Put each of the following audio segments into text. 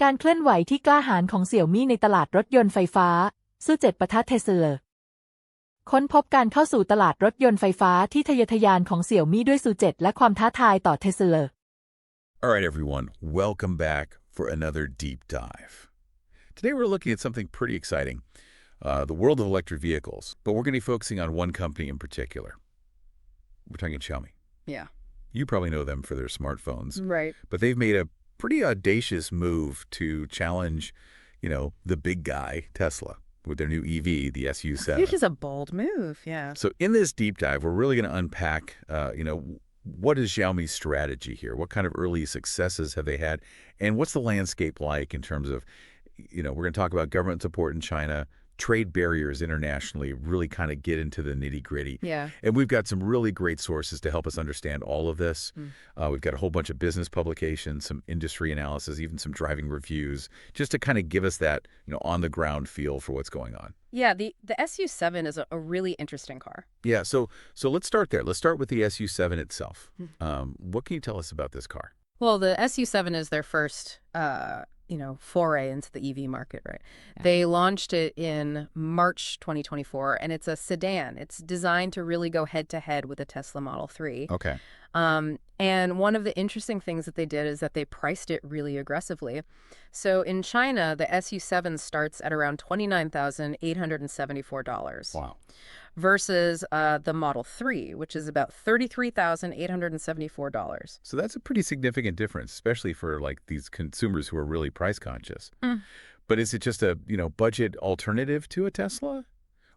การเคลื่อนไหวที่กล้าหาญของเสี่ยวมี่ในตลาดรถยนต์ไฟฟ้า SU7 ปะทะเทสลาค้นพบการเข้าสู่ตลาดรถยนต์ไฟฟ้าที่ทะเยอทะยานของเสี่ยวมี่ด้วย SU7 และความท้าทายต่อเทสลา All right, everyone, welcome back for another deep dive. Today we're looking at something pretty exciting, the world of electric vehicles, but we're going to be focusing on one company in particular. We're talking Xiaomi. Yeah. You probably know them for their smartphones. Right. But they've made a pretty audacious move to challenge, the big guy, Tesla, with their new EV, the SU7. It is a bold move, yeah. So in this deep dive, we're really going to unpack, what is Xiaomi's strategy here? What kind of early successes have they had? And what's the landscape like in terms of, we're going to talk about government support in China, trade barriers internationally, really kind of get into the nitty-gritty. Yeah. And we've got some really great sources to help us understand all of this. We've got a whole bunch of business publications, some industry analysis, even some driving reviews, just to kind of give us that, on-the-ground feel for what's going on. Yeah, the SU7 is a really interesting car. Yeah, so let's start there. Let's start with the SU7 itself. What can you tell us about this car? Well, the SU7 is their first, foray into the EV market, right? Yeah. They launched it in March 2024, and it's a sedan. It's designed to really go head-to-head with the Tesla Model 3. Okay. And one of the interesting things that they did is that they priced it really aggressively. So in China, the SU7 starts at around $29,874. Wow. Versus the Model 3, which is about $33,874. So that's a pretty significant difference, especially for these consumers who are really price conscious. But is it just a, budget alternative to a Tesla?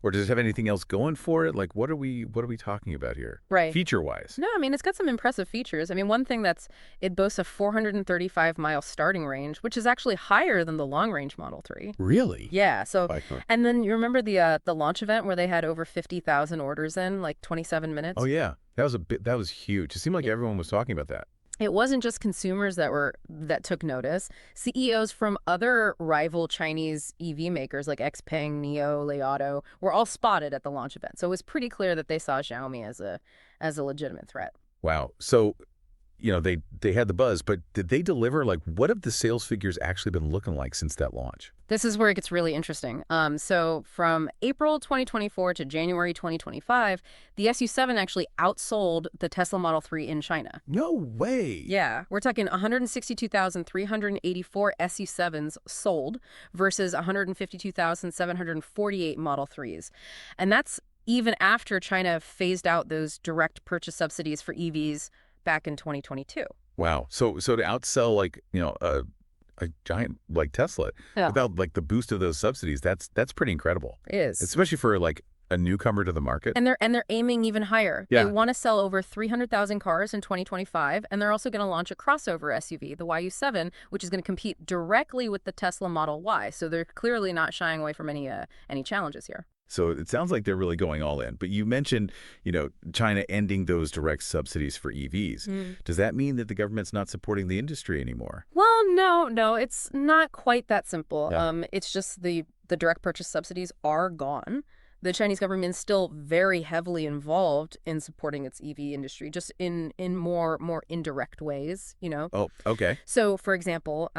Or does it have anything else going for it? What are we talking about here? Right. Feature-wise. No, it's got some impressive features. One thing it boasts a 435-mile starting range, which is actually higher than the long-range Model 3. Really? Yeah. So, and then you remember the launch event where they had over 50,000 orders in 27 minutes? Oh yeah, that was huge. It seemed like everyone was talking about that. It wasn't just consumers that took notice. CEOs from other rival Chinese EV makers like XPeng, NIO, Li Auto were all spotted at the launch event. So it was pretty clear that they saw Xiaomi as a legitimate threat. Wow. So, they had the buzz, but did they deliver? What have the sales figures actually been looking like since that launch? This is where it gets really interesting. So from April 2024 to January 2025, the SU7 actually outsold the Tesla Model 3 in China. No way. Yeah. We're talking 162,384 SU7s sold versus 152,748 Model 3s. And that's even after China phased out those direct purchase subsidies for EVs back in 2022. Wow. So to outsell a giant like Tesla without the boost of those subsidies, that's pretty incredible. It is. Especially for a newcomer to the market. And they're aiming even higher. Yeah. They want to sell over 300,000 cars in 2025, and they're also going to launch a crossover SUV, the YU7, which is going to compete directly with the Tesla Model Y. So they're clearly not shying away from any challenges here. So it sounds like they're really going all in. But you mentioned, China ending those direct subsidies for EVs. Does that mean that the government's not supporting the industry anymore? Well, no, it's not quite that simple. Yeah. It's just the direct purchase subsidies are gone. The Chinese government is still very heavily involved in supporting its EV industry, just in more indirect ways, Oh, okay. So, for example,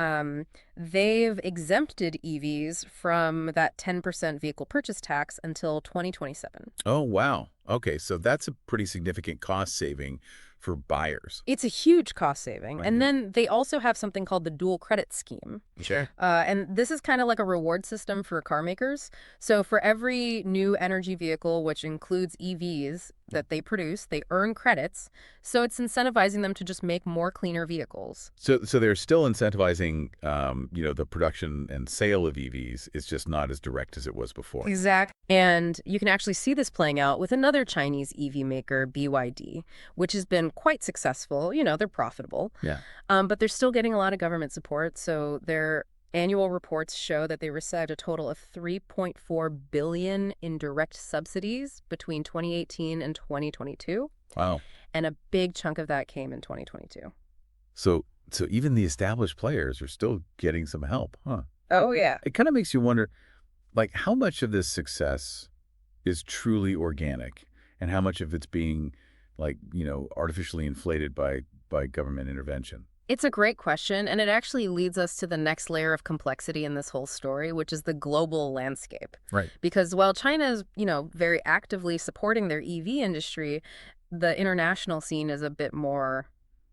they've exempted EVs from that 10% vehicle purchase tax until 2027. Oh, wow. Okay, so that's a pretty significant cost saving for buyers. It's a huge cost saving. Right. And then they also have something called the dual credit scheme. Sure. And this is kind of like a reward system for car makers. So for every new energy vehicle, which includes EVs that they produce, they earn credits. So it's incentivizing them to just make more cleaner vehicles. So they're still incentivizing, the production and sale of EVs. It's just not as direct as it was before. Exactly. And you can actually see this playing out with another Chinese EV maker, BYD, which has been quite successful. They're profitable. Yeah. But they're still getting a lot of government support. So their annual reports show that they received a total of $3.4 billion in direct subsidies between 2018 and 2022. Wow. And a big chunk of that came in 2022. So even the established players are still getting some help, huh? Oh, yeah. It kind of makes you wonder, how much of this success is truly organic and how much of it's being, artificially inflated by government intervention? It's a great question, and it actually leads us to the next layer of complexity in this whole story, which is the global landscape. Right. Because while China is, very actively supporting their EV industry, the international scene is a bit more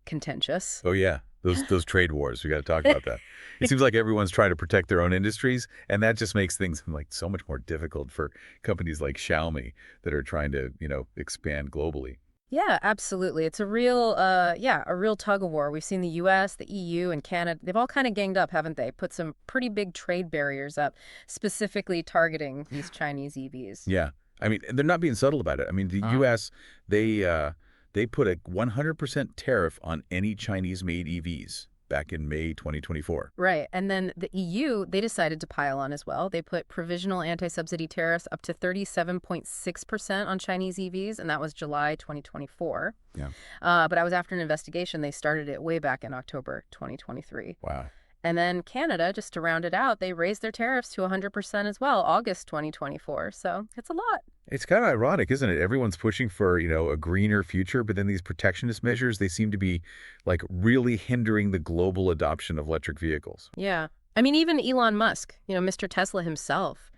contentious. Oh, yeah. Those trade wars. We got to talk about that. It seems like everyone's trying to protect their own industries, and that just makes things like so much more difficult for companies like Xiaomi that are trying to, expand globally. Yeah, absolutely. It's a real tug of war. We've seen the US, the EU, and Canada. They've all kind of ganged up, haven't they? Put some pretty big trade barriers up, specifically targeting these Chinese EVs. Yeah. I mean, they're not being subtle about it. I mean, the U.S., they put a 100% tariff on any Chinese-made EVs back in May 2024. Right. And then the EU, they decided to pile on as well. They put provisional anti-subsidy tariffs up to 37.6% on Chinese EVs, and that was July 2024. Yeah. But that was after an investigation. They started it way back in October 2023. Wow. And then Canada, just to round it out, they raised their tariffs to 100% as well, August 2024. So it's a lot. It's kind of ironic, isn't it? Everyone's pushing for, a greener future, but then these protectionist measures, they seem to be like really hindering the global adoption of electric vehicles. Yeah. I mean, even Elon Musk, Mr. Tesla himself,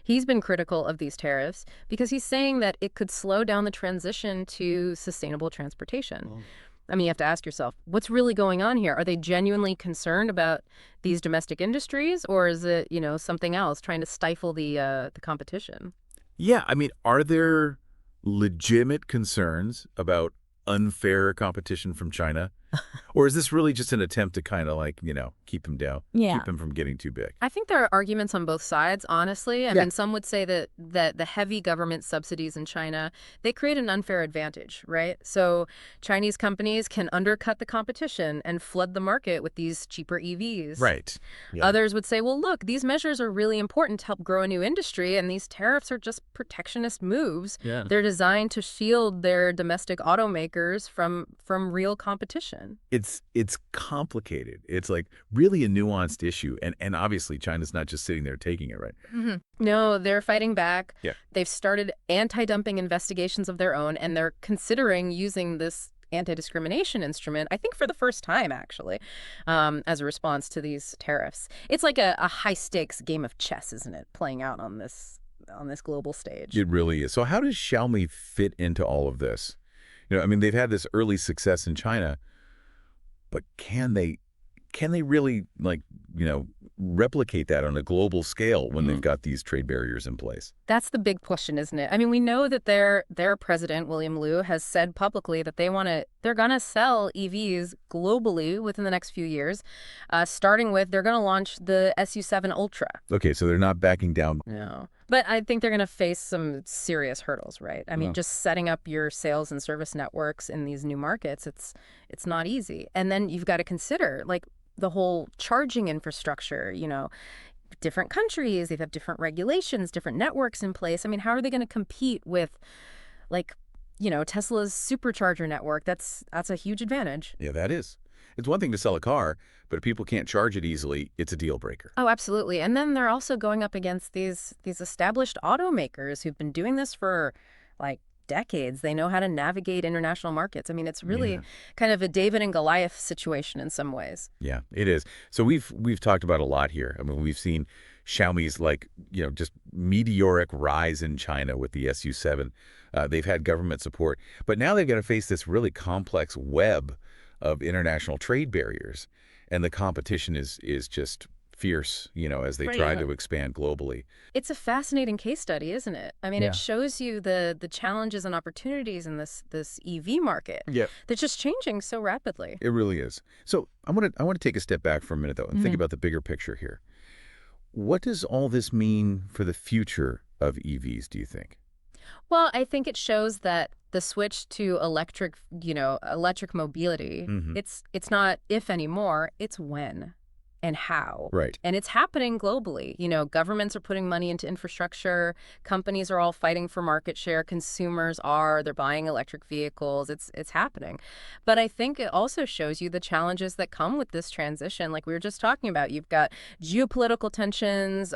he's been critical of these tariffs because he's saying that it could slow down the transition to sustainable transportation. Oh. I mean, you have to ask yourself, what's really going on here? Are they genuinely concerned about these domestic industries, or is it, something else, trying to stifle the competition? Yeah, I mean, are there legitimate concerns about unfair competition from China? Or is this really just an attempt to kind of keep them down, keep them from getting too big? I think there are arguments on both sides, honestly. I mean, some would say that the heavy government subsidies in China, they create an unfair advantage, right? So Chinese companies can undercut the competition and flood the market with these cheaper EVs. Right. Yeah. Others would say, well, look, these measures are really important to help grow a new industry, and these tariffs are just protectionist moves. Yeah. They're designed to shield their domestic automakers from real competition. It's complicated. It's like really a nuanced issue. And obviously China's not just sitting there taking it, right? Mm-hmm. No, they're fighting back. Yeah. They've started anti-dumping investigations of their own, and they're considering using this anti-discrimination instrument, I think for the first time, actually, as a response to these tariffs. It's like a high-stakes game of chess, isn't it, playing out on this global stage? It really is. So how does Xiaomi fit into all of this? I mean, they've had this early success in China, but can they really replicate that on a global scale when they've got these trade barriers in place? That's the big question, isn't it? I mean, we know that their president, William Liu, has said publicly that they're gonna sell EVs globally within the next few years, starting with they're gonna launch the SU7 Ultra. Okay, so they're not backing down. No. But I think they're going to face some serious hurdles, right? I mean, just setting up your sales and service networks in these new markets, it's not easy. And then you've got to consider, the whole charging infrastructure, different countries, they have different regulations, different networks in place. I mean, how are they going to compete with, Tesla's supercharger network? That's a huge advantage. Yeah, that is. It's one thing to sell a car, but if people can't charge it easily, it's a deal breaker. Oh, absolutely. And then they're also going up against these established automakers who've been doing this for decades. They know how to navigate international markets. I mean, it's really kind of a David and Goliath situation in some ways. Yeah, it is. So we've talked about a lot here. I mean, we've seen Xiaomi's just meteoric rise in China with the SU7. They've had government support, but now they've got to face this really complex web of international trade barriers, and the competition is just fierce, as they try to expand globally. It's a fascinating case study, isn't it? I mean, it shows you the challenges and opportunities in this EV market. Yeah. They're just changing so rapidly. It really is. So I want to take a step back for a minute, though, and think about the bigger picture here. What does all this mean for the future of EVs, do you think? Well, I think it shows that the switch to electric mobility, it's not if anymore, it's when and how. Right. And it's happening globally. Governments are putting money into infrastructure. Companies are all fighting for market share. Consumers they're buying electric vehicles. It's happening. But I think it also shows you the challenges that come with this transition. Like we were just talking about, you've got geopolitical tensions,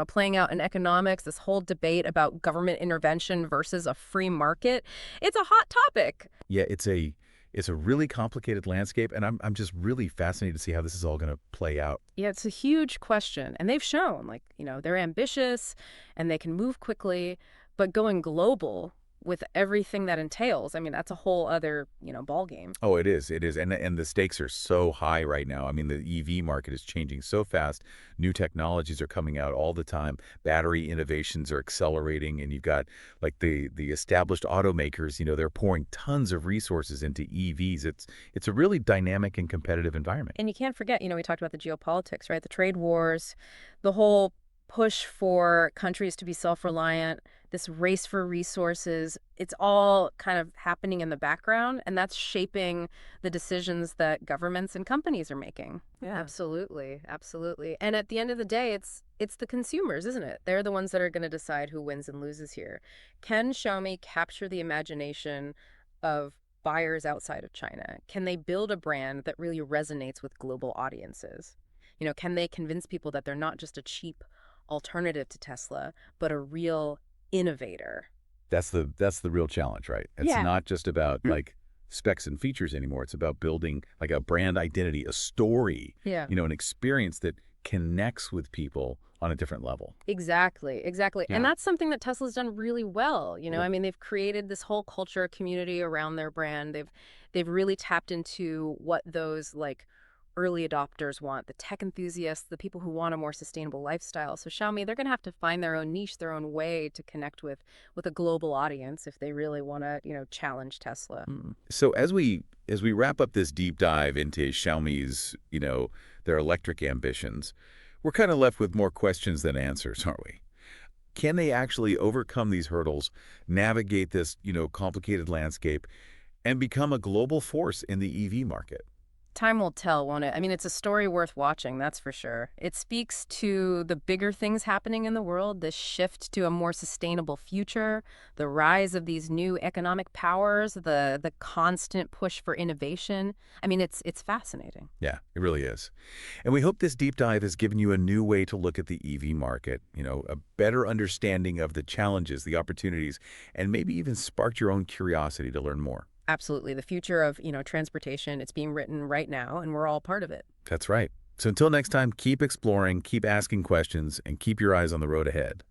playing out in economics, this whole debate about government intervention versus a free market. It's a hot topic. Yeah, it's a It's a really complicated landscape, and I'm just really fascinated to see how this is all going to play out. Yeah, it's a huge question. And they've shown, like, they're ambitious and they can move quickly, but going global with everything that entails, I mean, that's a whole other, ball game. Oh, it is. It is. And the stakes are so high right now. I mean, the EV market is changing so fast. New technologies are coming out all the time. Battery innovations are accelerating, and you've got like the established automakers, they're pouring tons of resources into EVs. It's a really dynamic and competitive environment. And you can't forget, we talked about the geopolitics, right? The trade wars, the whole push for countries to be self-reliant, this race for resources, it's all kind of happening in the background, and that's shaping the decisions that governments and companies are making. Yeah. Absolutely, absolutely. And at the end of the day, it's the consumers, isn't it? They're the ones that are going to decide who wins and loses here. Can Xiaomi capture the imagination of buyers outside of China? Can they build a brand that really resonates with global audiences? Can they convince people that they're not just a cheap alternative to Tesla, but a real innovator? That's the real challenge, right? It's not just about like specs and features anymore. It's about building like a brand identity, a story, an experience that connects with people on a different level. Exactly. Yeah. And that's something that Tesla's done really well. I mean, they've created this whole culture, community around their brand. They've really tapped into what those like early adopters want, the tech enthusiasts, the people who want a more sustainable lifestyle. So Xiaomi, they're going to have to find their own niche, their own way to connect with a global audience if they really want to, challenge Tesla. So as we wrap up this deep dive into Xiaomi's, their electric ambitions, we're kind of left with more questions than answers, aren't we? Can they actually overcome these hurdles, navigate this, complicated landscape, and become a global force in the EV market? Time will tell, won't it? I mean, it's a story worth watching, that's for sure. It speaks to the bigger things happening in the world, the shift to a more sustainable future, the rise of these new economic powers, the constant push for innovation. I mean, it's fascinating. Yeah, it really is. And we hope this deep dive has given you a new way to look at the EV market, a better understanding of the challenges, the opportunities, and maybe even sparked your own curiosity to learn more. Absolutely. The future of, transportation, it's being written right now, and we're all part of it. That's right. So until next time, keep exploring, keep asking questions, and keep your eyes on the road ahead.